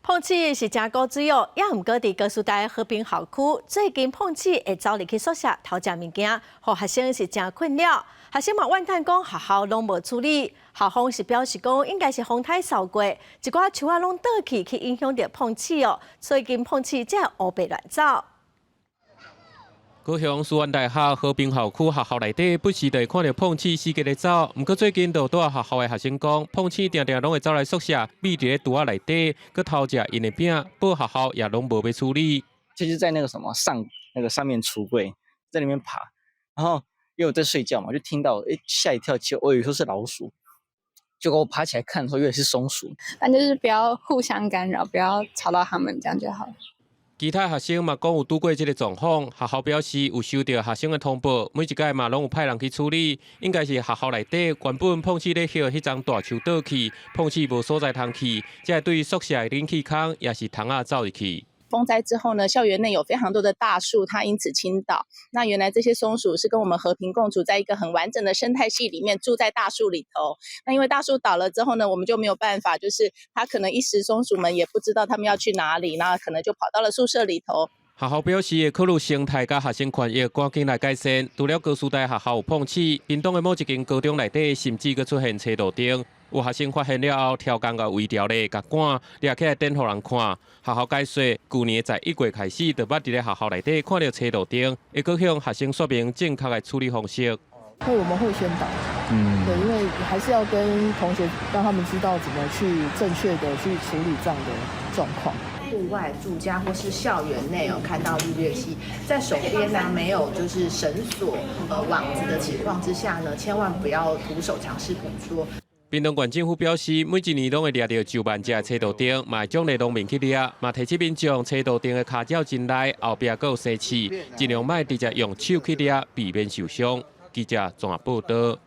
碰瓷是真古水哦，也毋过伫高师大和平校区，最近碰瓷会走入去宿舍偷食物件，互学生是真困扰。学生嘛怨叹讲学校拢无处理，校方是表示讲应该是风台扫过，一寡树仔拢倒去影响到碰瓷哦，最近碰瓷才会乌白乱走。 高雄师范大学和平校区学校内底不时会看到碰瓷四界咧走，不过最近就拄学校的学生讲，碰瓷定定拢会走来宿舍，秘伫咧厨仔内底，佮偷食因的饼，报学校也拢无要处理。就是在那个什么上面橱柜，在里面爬，然后因为我在睡觉嘛，就听到吓一跳，其实我以为说是老鼠，结果我爬起来看的时候，以为是松鼠。但就是不要互相干扰，不要吵到他们，这样就好了。 其他学生嘛讲有拄过这个状况，学校表示有收到学生的通报，每一届嘛拢有派人去处理，应该是学校内底原本碰瓷咧捡迄丛大树倒去，碰瓷无所在通去，才会对宿舍的冷气孔也是虫仔走入去。 风灾之后呢，校园内有非常多的大树，它因此倾倒。那原来这些松鼠是跟我们和平共处在一个很完整的生态系里面，住在大树里头。那因为大树倒了之后呢，我们就没有办法，就是它可能一时松鼠们也不知道它们要去哪里，那可能就跑到了宿舍里头。 学校表示会考虑生态甲学生权益，赶紧来改善。除了高师大学校有碰瓷，屏东的某一间高中内底甚至佫出现车路灯，有学生发现了后，挑工甲微调咧，甲赶掠起来展互人看。学校解说，去年在1月开始，就捌伫咧学校内底看到车路灯，会佫向学生说明正确的处理方式。我们会宣导，对，因为还是要跟同学让他们知道怎么去正确的去处理这样的状况。 户外住家或是校园内看到日月溪，在手边呢没有就是绳索网子的情况之下呢，千万不要徒手尝试捕捉。屏东县政府表示，每一年拢会掠到10万只车道灯，嘛会将内农民去掠，嘛提醒民众车道灯的卡脚进来，后壁佫有生刺，尽量莫直接用手去掠，避免受伤。记者综合报道。